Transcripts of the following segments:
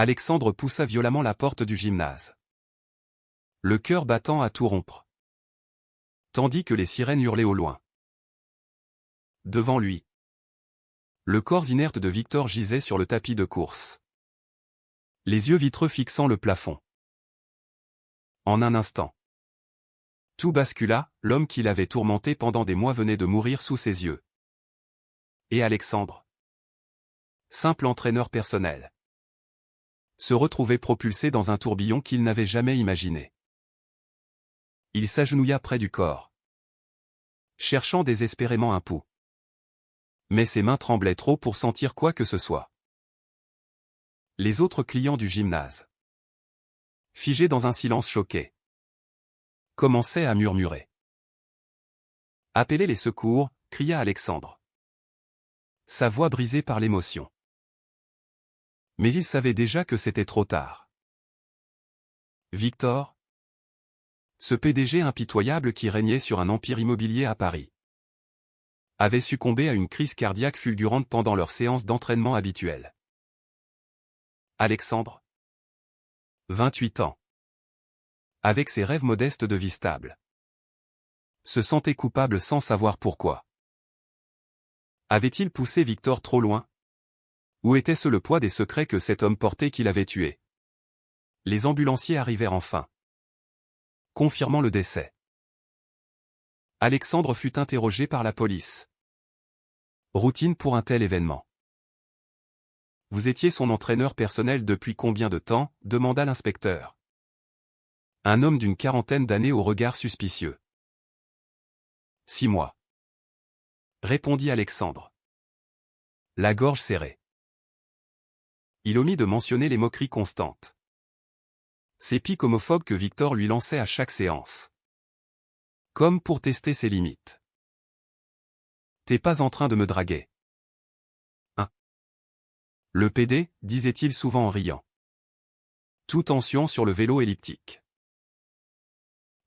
Alexandre poussa violemment la porte du gymnase. Le cœur battant à tout rompre. Tandis que les sirènes hurlaient au loin. Devant lui. Le corps inerte de Victor gisait sur le tapis de course. Les yeux vitreux fixant le plafond. En un instant. Tout bascula, l'homme qui l'avait tourmenté pendant des mois venait de mourir sous ses yeux. Et Alexandre, simple entraîneur personnel, se retrouvait propulsé dans un tourbillon qu'il n'avait jamais imaginé. Il s'agenouilla près du corps, cherchant désespérément un pouls. Mais ses mains tremblaient trop pour sentir quoi que ce soit. Les autres clients du gymnase, figés dans un silence choqué, commençaient à murmurer. « Appelez les secours !» cria Alexandre. Sa voix brisée par l'émotion. Mais il savait déjà que c'était trop tard. Victor, ce PDG impitoyable qui régnait sur un empire immobilier à Paris, avait succombé à une crise cardiaque fulgurante pendant leur séance d'entraînement habituelle. Alexandre, 28 ans, avec ses rêves modestes de vie stable, se sentait coupable sans savoir pourquoi. Avait-il poussé Victor trop loin? Ou était-ce le poids des secrets que cet homme portait qui l'avait tué? Les ambulanciers arrivèrent enfin, confirmant le décès. Alexandre fut interrogé par la police. Routine pour un tel événement. Vous étiez son entraîneur personnel depuis combien de temps? Demanda l'inspecteur. Un homme d'une quarantaine d'années au regard suspicieux. 6 mois. Répondit Alexandre. La gorge serrée. Il omit de mentionner les moqueries constantes. Ces pics homophobes que Victor lui lançait à chaque séance. Comme pour tester ses limites. T'es pas en train de me draguer. Hein? Le PD, disait-il souvent en riant. Tout tension sur le vélo elliptique.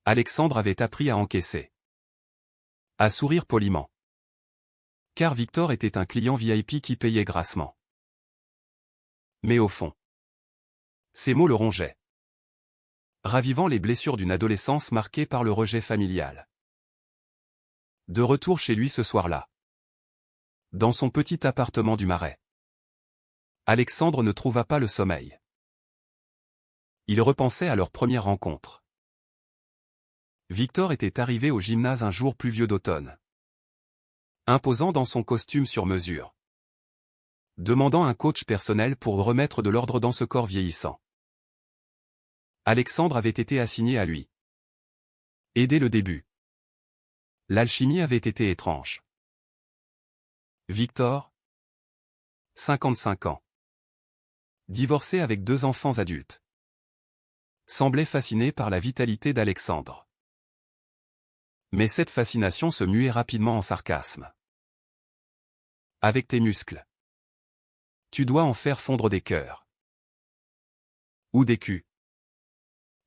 Alexandre avait appris à encaisser. À sourire poliment. Car Victor était un client VIP qui payait grassement. Mais au fond, ces mots le rongeaient, ravivant les blessures d'une adolescence marquée par le rejet familial. De retour chez lui ce soir-là, dans son petit appartement du Marais, Alexandre ne trouva pas le sommeil. Il repensait à leur première rencontre. Victor était arrivé au gymnase un jour pluvieux d'automne, imposant dans son costume sur mesure, demandant un coach personnel pour remettre de l'ordre dans ce corps vieillissant. Alexandre avait été assigné à lui. Et dès le début, l'alchimie avait été étrange. Victor, 55 ans, divorcé avec 2 enfants adultes, semblait fasciné par la vitalité d'Alexandre. Mais cette fascination se muait rapidement en sarcasme. Avec tes muscles, tu dois en faire fondre des cœurs. Ou des culs.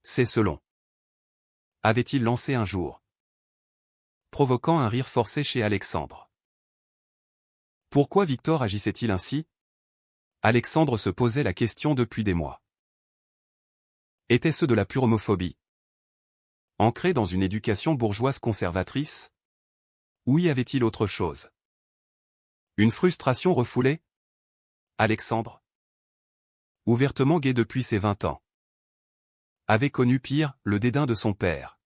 C'est selon. Avait-il lancé un jour, provoquant un rire forcé chez Alexandre. Pourquoi Victor agissait-il ainsi? Alexandre se posait la question depuis des mois. Était-ce de la pure homophobie? Ancré dans une éducation bourgeoise conservatrice? Ou y avait-il autre chose? Une frustration refoulée? Alexandre, ouvertement gai depuis ses 20 ans, avait connu pire, le dédain de son père.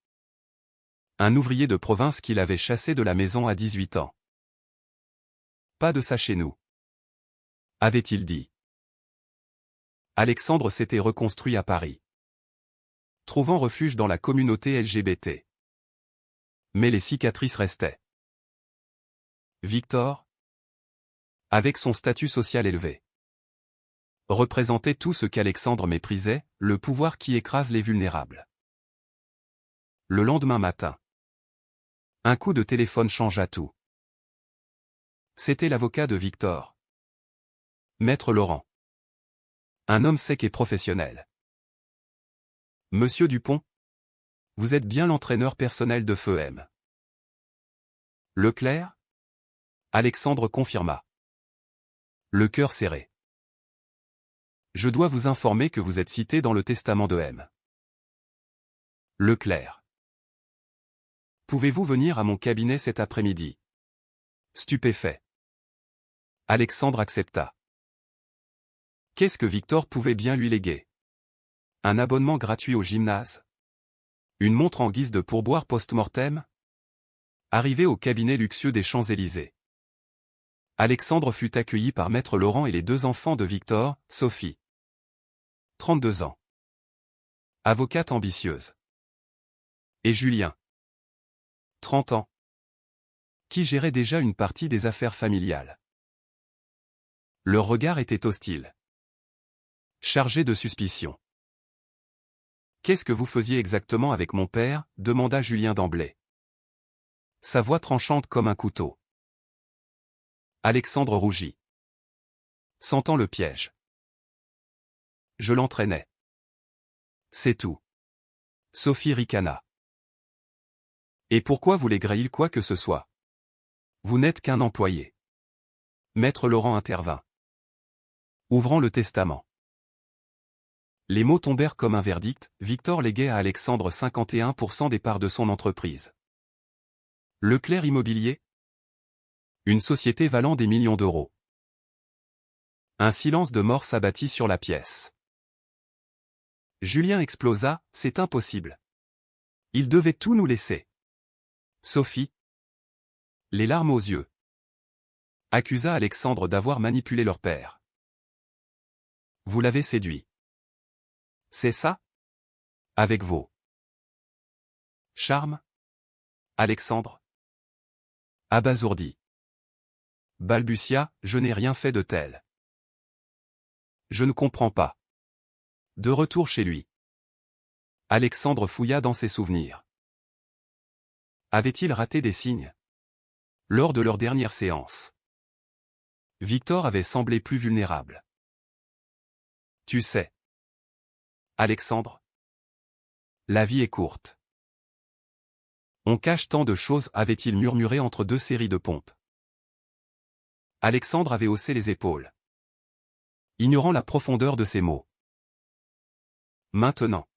Un ouvrier de province qu'il avait chassé de la maison à 18 ans. Pas de ça chez nous, avait-il dit. Alexandre s'était reconstruit à Paris, trouvant refuge dans la communauté LGBT. Mais les cicatrices restaient. Victor, avec son statut social élevé, représentait tout ce qu'Alexandre méprisait, le pouvoir qui écrase les vulnérables. Le lendemain matin, un coup de téléphone changea tout. C'était l'avocat de Victor, Maître Laurent. Un homme sec et professionnel. Monsieur Dupont, vous êtes bien l'entraîneur personnel de Feu M. Leclerc? Alexandre confirma. Le cœur serré. Je dois vous informer que vous êtes cité dans le testament de M. Leclerc. Pouvez-vous venir à mon cabinet cet après-midi? Stupéfait. Alexandre accepta. Qu'est-ce que Victor pouvait bien lui léguer? Un abonnement gratuit au gymnase? Une montre en guise de pourboire post-mortem? Arrivé au cabinet luxueux des Champs-Élysées, Alexandre fut accueilli par Maître Laurent et les deux enfants de Victor, Sophie. 32 ans. Avocate ambitieuse. Et Julien. 30 ans. Qui gérait déjà une partie des affaires familiales. Leur regard était hostile. Chargé de suspicion. Qu'est-ce que vous faisiez exactement avec mon père? Demanda Julien d'emblée. Sa voix tranchante comme un couteau. Alexandre rougit. Sentant le piège. Je l'entraînais. C'est tout. Sophie ricana. Et pourquoi voulait-il quoi que ce soit? Vous n'êtes qu'un employé. Maître Laurent intervint. Ouvrant le testament. Les mots tombèrent comme un verdict, Victor léguait à Alexandre 51% des parts de son entreprise. Leclerc Immobilier? Une société valant des millions d'euros. Un silence de mort s'abattit sur la pièce. Julien explosa, c'est impossible. Il devait tout nous laisser. Sophie, les larmes aux yeux, accusa Alexandre d'avoir manipulé leur père. Vous l'avez séduit. C'est ça? Avec vos charmes? Alexandre? Abasourdi. Balbutia, je n'ai rien fait de tel. Je ne comprends pas. De retour chez lui, Alexandre fouilla dans ses souvenirs. Avait-il raté des signes? Lors de leur dernière séance, Victor avait semblé plus vulnérable. Tu sais, Alexandre, la vie est courte. On cache tant de choses, avait-il murmuré entre deux séries de pompes. Alexandre avait haussé les épaules, ignorant la profondeur de ses mots. Maintenant,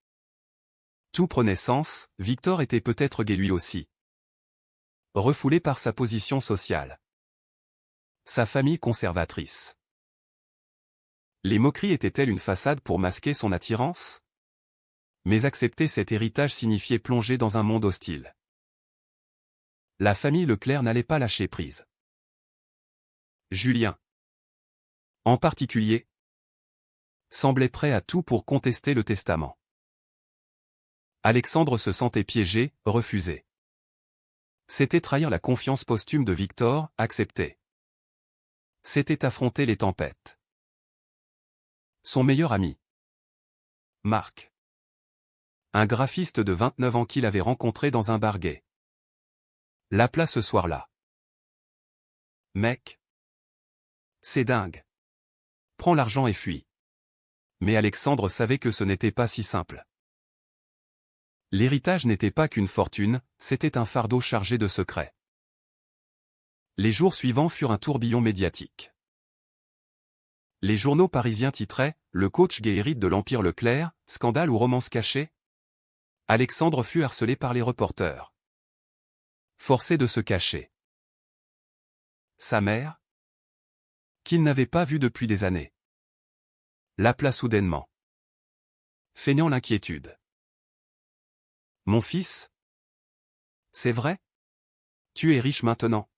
tout prenait sens, Victor était peut-être gai lui aussi. Refoulé par sa position sociale. Sa famille conservatrice. Les moqueries étaient-elles une façade pour masquer son attirance? Mais accepter cet héritage signifiait plonger dans un monde hostile. La famille Leclerc n'allait pas lâcher prise. Julien, en particulier, semblait prêt à tout pour contester le testament. Alexandre se sentait piégé, refusé. C'était trahir la confiance posthume de Victor, accepter. C'était affronter les tempêtes. Son meilleur ami, Marc. Un graphiste de 29 ans qu'il avait rencontré dans un bar gay. L'appela ce soir-là. Mec. C'est dingue. Prends l'argent et fuis. Mais Alexandre savait que ce n'était pas si simple. L'héritage n'était pas qu'une fortune, c'était un fardeau chargé de secrets. Les jours suivants furent un tourbillon médiatique. Les journaux parisiens titraient « Le coach gay hérite de l'Empire Leclerc, scandale ou romance cachée ?» Alexandre fut harcelé par les reporters. Forcé de se cacher. Sa mère, qu'il n'avait pas vue depuis des années, l'appela soudainement. Feignant l'inquiétude. Mon fils? C'est vrai? Tu es riche maintenant.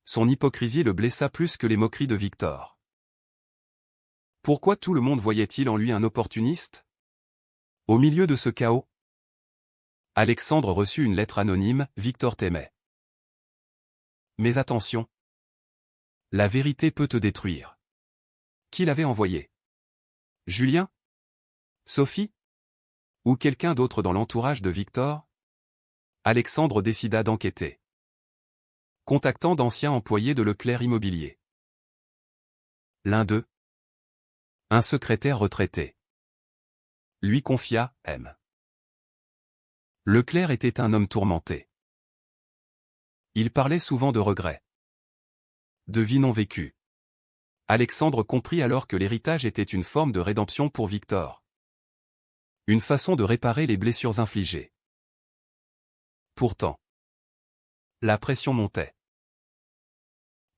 Son hypocrisie le blessa plus que les moqueries de Victor. Pourquoi tout le monde voyait-il en lui un opportuniste? Au milieu de ce chaos, Alexandre reçut une lettre anonyme, Victor t'aimait. Mais attention. La vérité peut te détruire. Qui l'avait envoyé? Julien? Sophie? Ou quelqu'un d'autre dans l'entourage de Victor? Alexandre décida d'enquêter. Contactant d'anciens employés de Leclerc Immobilier. L'un d'eux, un secrétaire retraité, lui confia M. Leclerc était un homme tourmenté. Il parlait souvent de regrets, de vie non vécue, Alexandre comprit alors que l'héritage était une forme de rédemption pour Victor. Une façon de réparer les blessures infligées. Pourtant, la pression montait.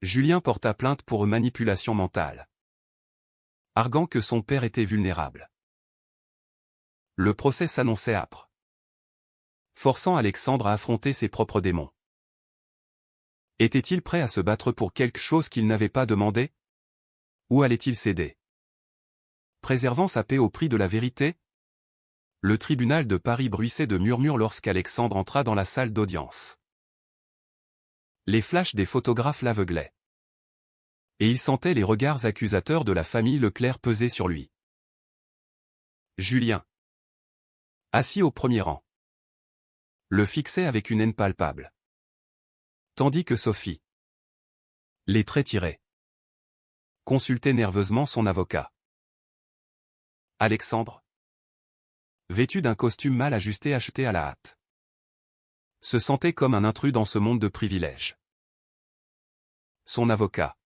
Julien porta plainte pour manipulation mentale, arguant que son père était vulnérable. Le procès s'annonçait âpre, forçant Alexandre à affronter ses propres démons. Était-il prêt à se battre pour quelque chose qu'il n'avait pas demandé? Ou allait-il céder? Préservant sa paix au prix de la vérité? Le tribunal de Paris bruissait de murmures lorsqu'Alexandre entra dans la salle d'audience. Les flashs des photographes l'aveuglaient. Et il sentait les regards accusateurs de la famille Leclerc peser sur lui. Julien, assis au premier rang, le fixait avec une haine palpable. Tandis que Sophie, les traits tirés, consultait nerveusement son avocat. Alexandre, vêtu d'un costume mal ajusté acheté à la hâte, se sentait comme un intrus dans ce monde de privilèges. Son avocat,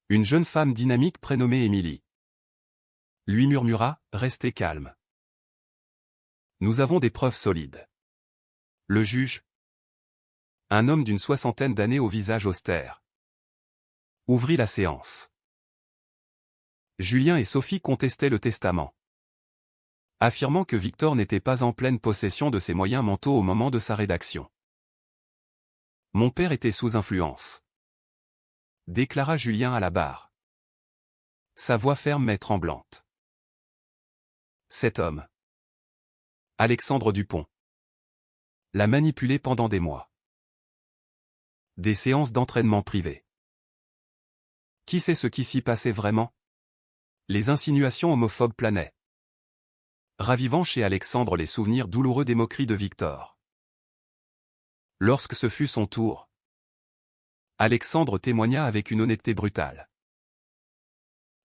une jeune femme dynamique prénommée Émilie, lui murmura « Restez calme. Nous avons des preuves solides. » Le juge, un homme d'une soixantaine d'années au visage austère, ouvrit la séance. Julien et Sophie contestaient le testament, affirmant que Victor n'était pas en pleine possession de ses moyens mentaux au moment de sa rédaction. « Mon père était sous influence, » déclara Julien à la barre, sa voix ferme mais tremblante. Cet homme, Alexandre Dupont, l'a manipulé pendant des mois. Des séances d'entraînement privées. Qui sait ce qui s'y passait vraiment? Les insinuations homophobes planaient, ravivant chez Alexandre les souvenirs douloureux des moqueries de Victor. Lorsque ce fut son tour, Alexandre témoigna avec une honnêteté brutale.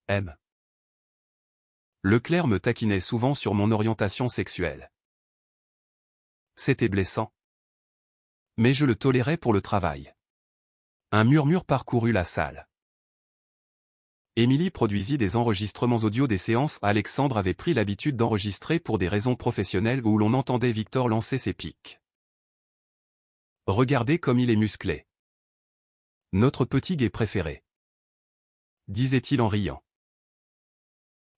M. Leclerc me taquinait souvent sur mon orientation sexuelle. C'était blessant. Mais je le tolérais pour le travail. Un murmure parcourut la salle. Émilie produisit des enregistrements audio des séances. Alexandre avait pris l'habitude d'enregistrer pour des raisons professionnelles où l'on entendait Victor lancer ses piques. Regardez comme il est musclé. Notre petit gay préféré, disait-il en riant.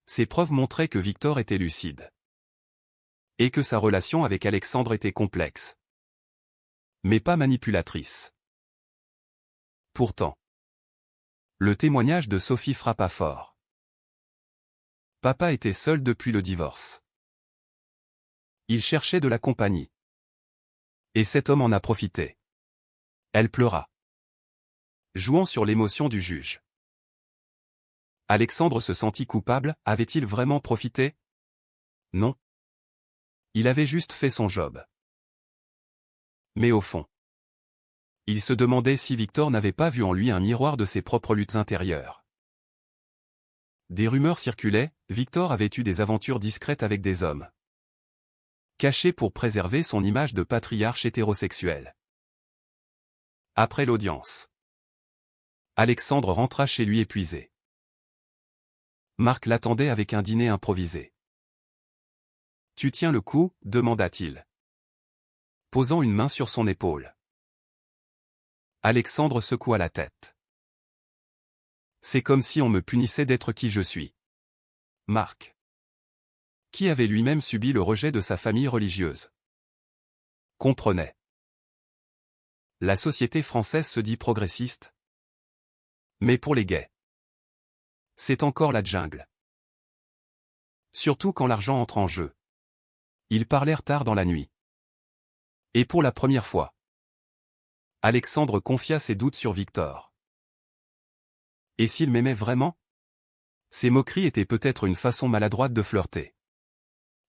Ces preuves montraient que Victor était lucide. Et que sa relation avec Alexandre était complexe. Mais pas manipulatrice. Pourtant, le témoignage de Sophie frappa fort. Papa était seul depuis le divorce. Il cherchait de la compagnie. Et cet homme en a profité. Elle pleura, jouant sur l'émotion du juge. Alexandre se sentit coupable. Avait-il vraiment profité? Non. Il avait juste fait son job. Mais au fond, il se demandait si Victor n'avait pas vu en lui un miroir de ses propres luttes intérieures. Des rumeurs circulaient, Victor avait eu des aventures discrètes avec des hommes, cachés pour préserver son image de patriarche hétérosexuel. Après l'audience, Alexandre rentra chez lui épuisé. Marc l'attendait avec un dîner improvisé. « Tu tiens le coup ?» demanda-t-il, posant une main sur son épaule. Alexandre secoua la tête. C'est comme si on me punissait d'être qui je suis. Marc, qui avait lui-même subi le rejet de sa famille religieuse, comprenait. La société française se dit progressiste. Mais pour les gays, c'est encore la jungle. Surtout quand l'argent entre en jeu. Ils parlèrent tard dans la nuit. Et pour la première fois, Alexandre confia ses doutes sur Victor. Et s'il m'aimait vraiment? Ces moqueries étaient peut-être une façon maladroite de flirter.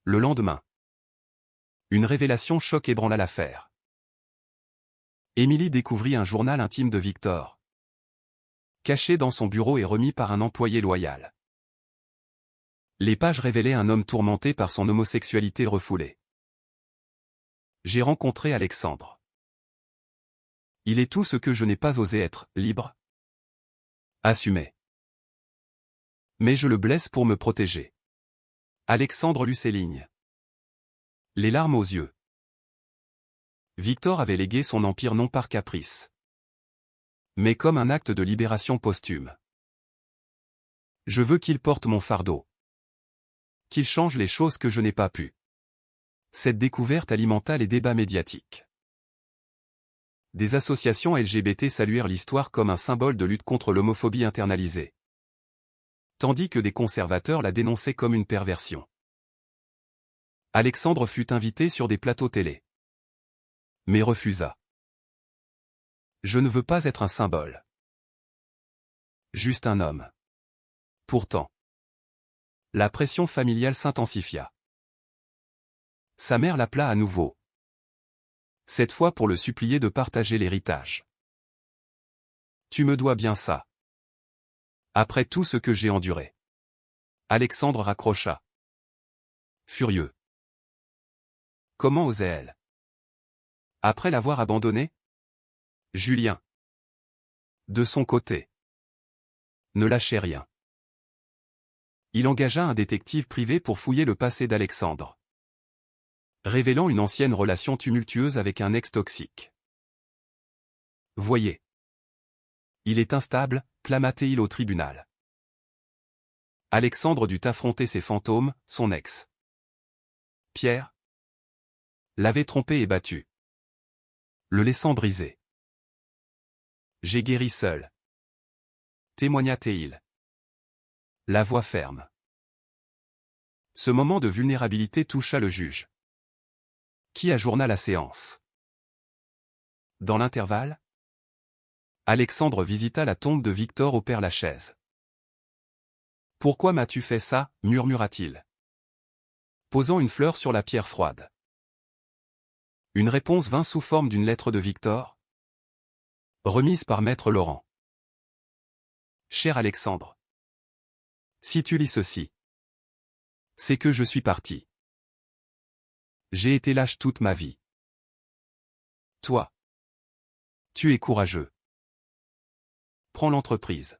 Le lendemain, une révélation choc ébranla l'affaire. Émilie découvrit un journal intime de Victor, caché dans son bureau et remis par un employé loyal. Les pages révélaient un homme tourmenté par son homosexualité refoulée. J'ai rencontré Alexandre. Il est tout ce que je n'ai pas osé être, libre, assumé. Mais je le blesse pour me protéger. Alexandre lut ces lignes. Les larmes aux yeux. Victor avait légué son empire non par caprice, mais comme un acte de libération posthume. Je veux qu'il porte mon fardeau. Qu'il change les choses que je n'ai pas pu. Cette découverte alimenta les débats médiatiques. Des associations LGBT saluèrent l'histoire comme un symbole de lutte contre l'homophobie internalisée, tandis que des conservateurs la dénonçaient comme une perversion. Alexandre fut invité sur des plateaux télé, mais refusa. Je ne veux pas être un symbole. Juste un homme. Pourtant, la pression familiale s'intensifia. Sa mère l'appela à nouveau. Cette fois pour le supplier de partager l'héritage. Tu me dois bien ça. Après tout ce que j'ai enduré. Alexandre raccrocha. Furieux. Comment osait-elle? Après l'avoir abandonné? Julien, de son côté, ne lâchait rien. Il engagea un détective privé pour fouiller le passé d'Alexandre, révélant une ancienne relation tumultueuse avec un ex toxique. Voyez. Il est instable, clama-t-il au tribunal. Alexandre dut affronter ses fantômes, son ex. Pierre l'avait trompé et battu, le laissant brisé. J'ai guéri seul, témoigna-t-il. La voix ferme. Ce moment de vulnérabilité toucha le juge, qui ajourna la séance. Dans l'intervalle, Alexandre visita la tombe de Victor au Père-Lachaise. « Pourquoi m'as-tu fait ça » murmura-t-il, posant une fleur sur la pierre froide. Une réponse vint sous forme d'une lettre de Victor, remise par Maître Laurent. Cher Alexandre, si tu lis ceci, c'est que je suis parti. J'ai été lâche toute ma vie. Toi, tu es courageux. Prends l'entreprise.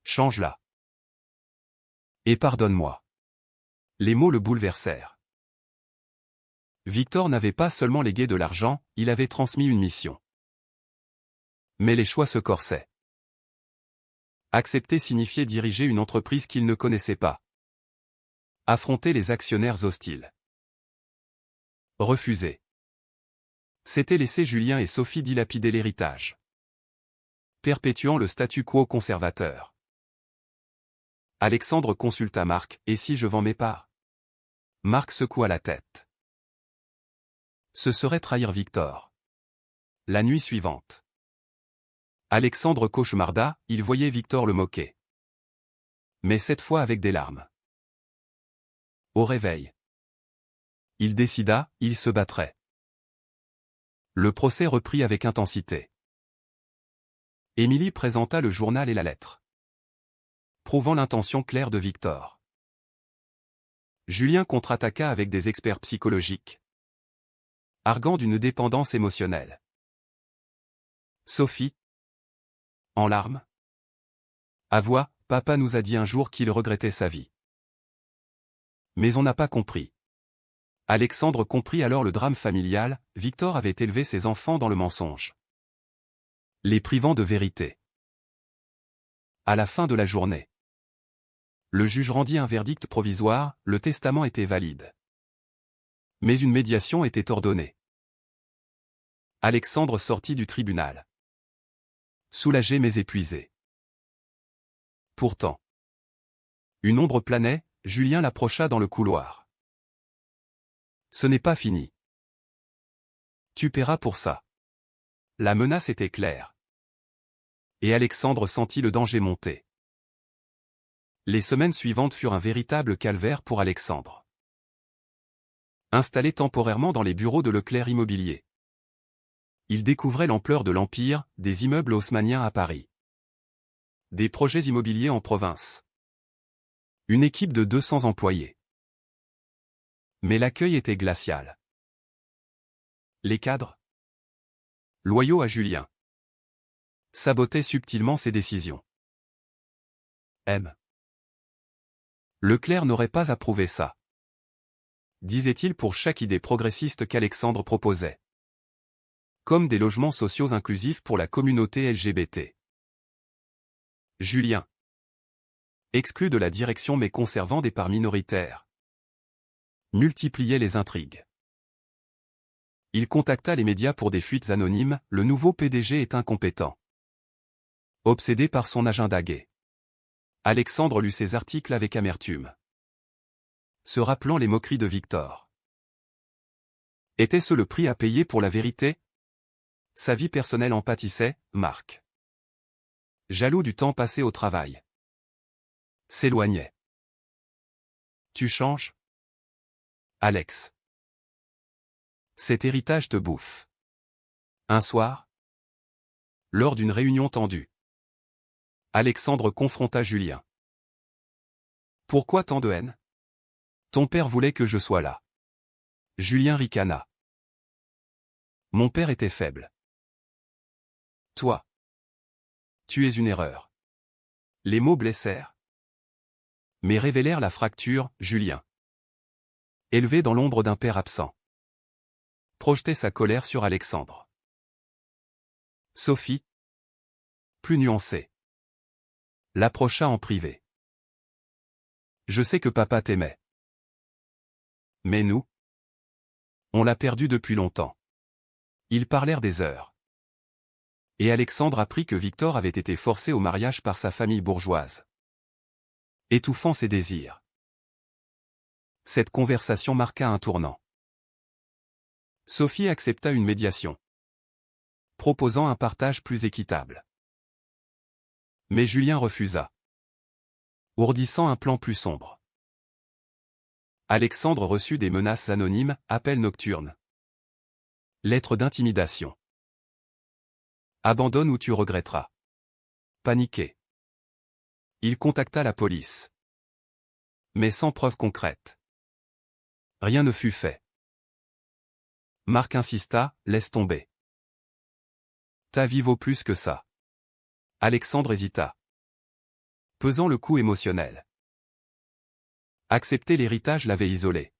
Change-la. Et pardonne-moi. Les mots le bouleversèrent. Victor n'avait pas seulement légué de l'argent, il avait transmis une mission. Mais les choix se corsaient. Accepter signifiait diriger une entreprise qu'il ne connaissait pas. Affronter les actionnaires hostiles. Refuser. C'était laisser Julien et Sophie dilapider l'héritage, perpétuant le statu quo conservateur. Alexandre consulta Marc, « Et si je vends mes parts ?» Marc secoua la tête. Ce serait trahir Victor. La nuit suivante, Alexandre cauchemarda, il voyait Victor le moquer. Mais cette fois avec des larmes. Au réveil, il décida, il se battrait. Le procès reprit avec intensité. Émilie présenta le journal et la lettre, prouvant l'intention claire de Victor. Julien contre-attaqua avec des experts psychologiques, arguant d'une dépendance émotionnelle. Sophie, en larmes, avoua, « Papa nous a dit un jour qu'il regrettait sa vie. Mais on n'a pas compris. » Alexandre comprit alors le drame familial, Victor avait élevé ses enfants dans le mensonge, les privant de vérité. À la fin de la journée, le juge rendit un verdict provisoire, le testament était valide. Mais une médiation était ordonnée. Alexandre sortit du tribunal, soulagé mais épuisé. Pourtant, une ombre planait, Julien l'approcha dans le couloir. Ce n'est pas fini. Tu paieras pour ça. La menace était claire. Et Alexandre sentit le danger monter. Les semaines suivantes furent un véritable calvaire pour Alexandre. Installé temporairement dans les bureaux de Leclerc Immobilier, il découvrait l'ampleur de l'empire, des immeubles haussmanniens à Paris, des projets immobiliers en province, une équipe de 200 employés. Mais l'accueil était glacial. Les cadres, loyaux à Julien, sabotaient subtilement ses décisions. M. Leclerc n'aurait pas approuvé ça, disait-il pour chaque idée progressiste qu'Alexandre proposait. Comme des logements sociaux inclusifs pour la communauté LGBT. Julien, exclu de la direction mais conservant des parts minoritaires, multipliait les intrigues. Il contacta les médias pour des fuites anonymes, le nouveau PDG est incompétent. Obsédé par son agenda gay, Alexandre lut ses articles avec amertume, se rappelant les moqueries de Victor. Était-ce le prix à payer pour la vérité? Sa vie personnelle en pâtissait, Marc. Jaloux du temps passé au travail, s'éloignait. Tu changes? Alex. Cet héritage te bouffe. Un soir, lors d'une réunion tendue, Alexandre confronta Julien. Pourquoi tant de haine? Ton père voulait que je sois là. Julien ricana. Mon père était faible. Toi. Tu es une erreur. Les mots blessèrent, mais révélèrent la fracture, Julien. Élevé dans l'ombre d'un père absent, projetait sa colère sur Alexandre. Sophie, plus nuancée, l'approcha en privé. Je sais que papa t'aimait. Mais nous, on l'a perdu depuis longtemps. Ils parlèrent des heures. Et Alexandre apprit que Victor avait été forcé au mariage par sa famille bourgeoise, étouffant ses désirs. Cette conversation marqua un tournant. Sophie accepta une médiation, proposant un partage plus équitable. Mais Julien refusa, ourdissant un plan plus sombre. Alexandre reçut des menaces anonymes, appels nocturnes, lettres d'intimidation. Abandonne ou tu regretteras. Paniqué, il contacta la police, mais sans preuve concrète. Rien ne fut fait. Marc insista, laisse tomber. Ta vie vaut plus que ça. Alexandre hésita, pesant le coup émotionnel. Accepter l'héritage l'avait isolé.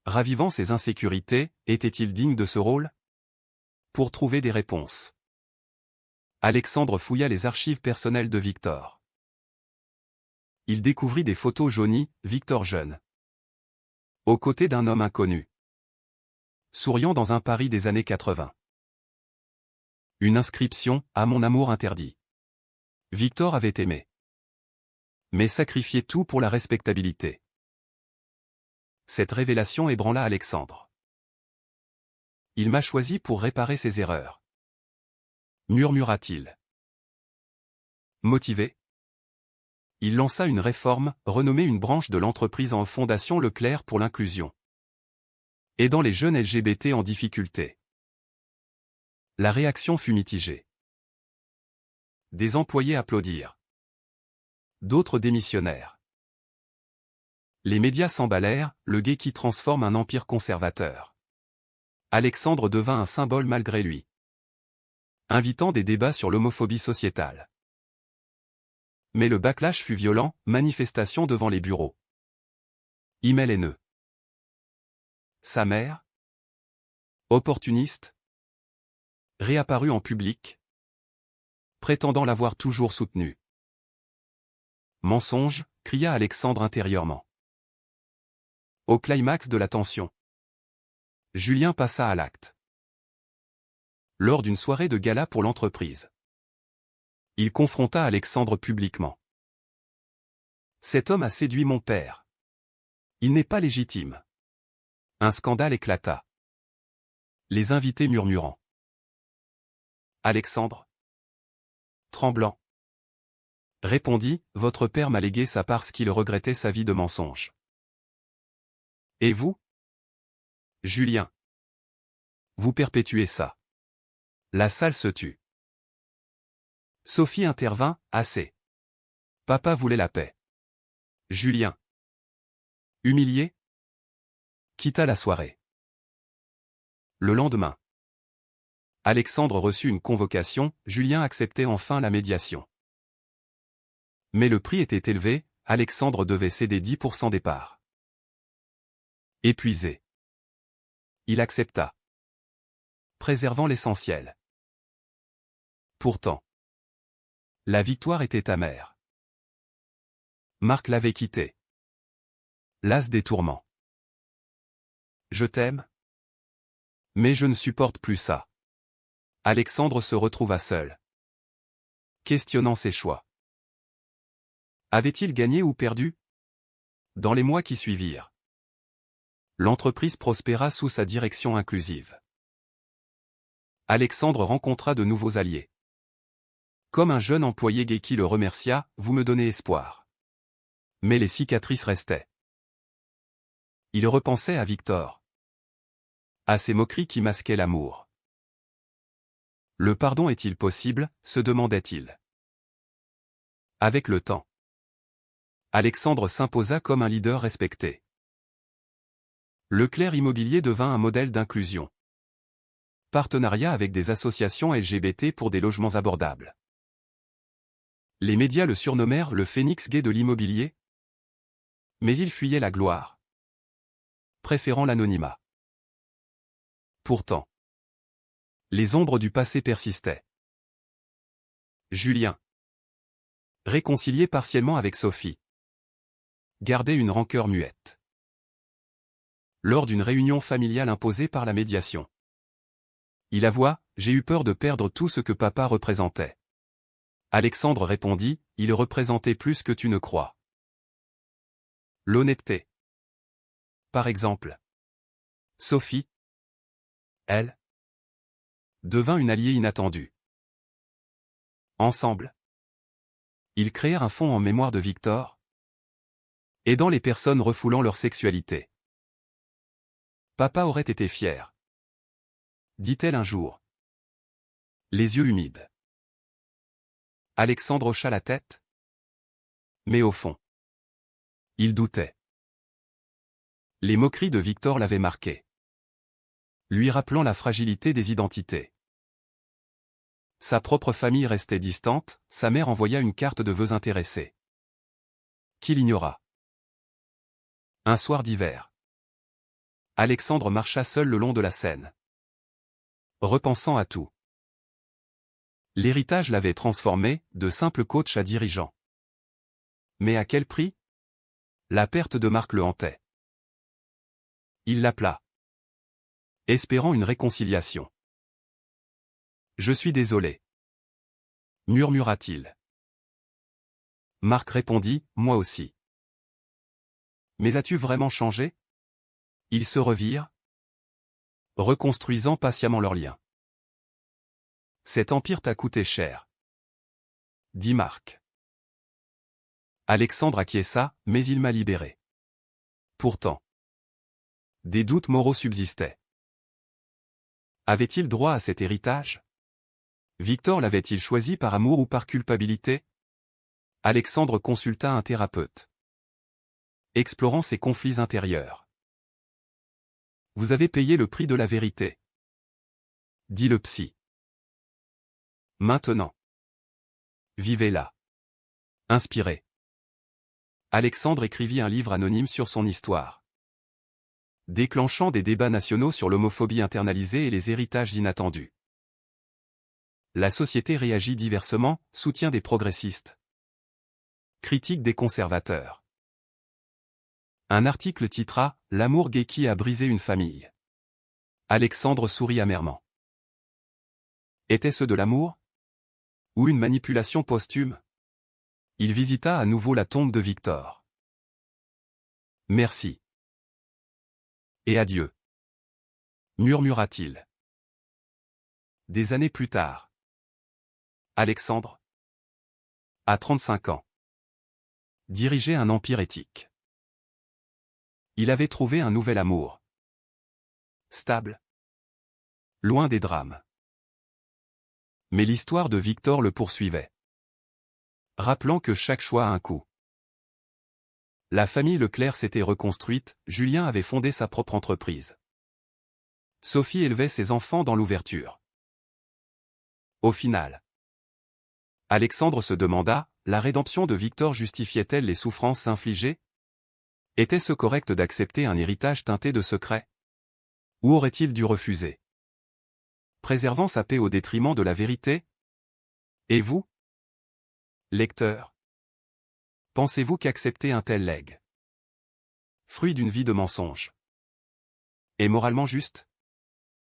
Ravivant ses insécurités, était-il digne de ce rôle? Pour trouver des réponses, Alexandre fouilla les archives personnelles de Victor. Il découvrit des photos jaunies, Victor jeune, aux côtés d'un homme inconnu, souriant dans un Paris des années 80. Une inscription, à mon amour interdit. Victor avait aimé, mais sacrifié tout pour la respectabilité. Cette révélation ébranla Alexandre. Il m'a choisi pour réparer ses erreurs, murmura-t-il. Motivé, il lança une réforme, renommée une branche de l'entreprise en Fondation Leclerc pour l'inclusion, aidant les jeunes LGBT en difficulté. La réaction fut mitigée. Des employés applaudirent. D'autres démissionnèrent. Les médias s'emballèrent, le gay qui transforme un empire conservateur. Alexandre devint un symbole malgré lui, invitant des débats sur l'homophobie sociétale. Mais le backlash fut violent, manifestations devant les bureaux. Email haineux. Sa mère, opportuniste, réapparut en public, prétendant l'avoir toujours soutenu. Mensonge, cria Alexandre intérieurement. Au climax de la tension, Julien passa à l'acte. Lors d'une soirée de gala pour l'entreprise, il confronta Alexandre publiquement. Cet homme a séduit mon père. Il n'est pas légitime. Un scandale éclata. Les invités murmurant. Alexandre, tremblant, répondit, votre père m'a légué ça parce qu'il regrettait sa vie de mensonge. Et vous? Julien. Vous perpétuez ça. La salle se tut. Sophie intervint, assez. Papa voulait la paix. Julien, humilié, quitta la soirée. Le lendemain, Alexandre reçut une convocation, Julien acceptait enfin la médiation. Mais le prix était élevé, Alexandre devait céder 10% des parts. Épuisé. Il accepta. Préservant l'essentiel. Pourtant, la victoire était amère. Marc l'avait quitté. Las des tourments. Je t'aime, mais je ne supporte plus ça. Alexandre se retrouva seul, questionnant ses choix. Avait-il gagné ou perdu? Dans les mois qui suivirent, l'entreprise prospéra sous sa direction inclusive. Alexandre rencontra de nouveaux alliés. Comme un jeune employé gay qui le remercia, « Vous me donnez espoir. » Mais les cicatrices restaient. Il repensait à Victor. À ces moqueries qui masquaient l'amour. Le pardon est-il possible, se demandait-il. Avec le temps, Alexandre s'imposa comme un leader respecté. Leclerc Immobilier devint un modèle d'inclusion. Partenariat avec des associations LGBT pour des logements abordables. Les médias le surnommèrent le phénix gay de l'immobilier. Mais il fuyait la gloire, préférant l'anonymat. Pourtant, les ombres du passé persistaient. Julien, réconcilié partiellement avec Sophie, gardait une rancœur muette. Lors d'une réunion familiale imposée par la médiation, il avoua « J'ai eu peur de perdre tout ce que papa représentait. » Alexandre répondit « Il représentait plus que tu ne crois. » L'honnêteté. Par exemple, Sophie, elle, devint une alliée inattendue. Ensemble, ils créèrent un fonds en mémoire de Victor, aidant les personnes refoulant leur sexualité. Papa aurait été fier, dit-elle un jour, les yeux humides. Alexandre hocha la tête, mais au fond, il doutait. Les moqueries de Victor l'avaient marqué, lui rappelant la fragilité des identités. Sa propre famille restait distante, sa mère envoya une carte de vœux intéressée. Qui l'ignora? Un soir d'hiver, Alexandre marcha seul le long de la Seine, repensant à tout. L'héritage l'avait transformé, de simple coach à dirigeant. Mais à quel prix? La perte de Marc le hantait. Il l'appela, espérant une réconciliation. « Je suis désolé, » murmura-t-il. Marc répondit, « Moi aussi. » Mais as-tu vraiment changé? Ils se revirent, reconstruisant patiemment leurs liens. Cet empire t'a coûté cher, dit Marc. Alexandre acquiesça, mais il m'a libéré. Pourtant, des doutes moraux subsistaient. Avait-il droit à cet héritage? Victor l'avait-il choisi par amour ou par culpabilité? Alexandre consulta un thérapeute, explorant ses conflits intérieurs. Vous avez payé le prix de la vérité, dit le psy. Maintenant, vivez-la. Inspiré, Alexandre écrivit un livre anonyme sur son histoire, déclenchant des débats nationaux sur l'homophobie internalisée et les héritages inattendus. La société réagit diversement, soutien des progressistes, critique des conservateurs. Un article titra « L'amour gay qui a brisé une famille ». Alexandre sourit amèrement. Était-ce de l'amour? Ou une manipulation posthume? Il visita à nouveau la tombe de Victor. Merci. Et adieu, murmura-t-il. Des années plus tard, Alexandre, à 35 ans, dirigeait un empire éthique. Il avait trouvé un nouvel amour. Stable. Loin des drames. Mais l'histoire de Victor le poursuivait, rappelant que chaque choix a un coût. La famille Leclerc s'était reconstruite, Julien avait fondé sa propre entreprise. Sophie élevait ses enfants dans l'ouverture. Au final, Alexandre se demanda, La rédemption de Victor justifiait-elle les souffrances infligées? Était-ce correct d'accepter un héritage teinté de secrets? Ou aurait-il dû refuser? Préservant sa paix au détriment de la vérité? Et vous? Lecteur. Pensez-vous qu'accepter un tel legs, fruit d'une vie de mensonges, est moralement juste?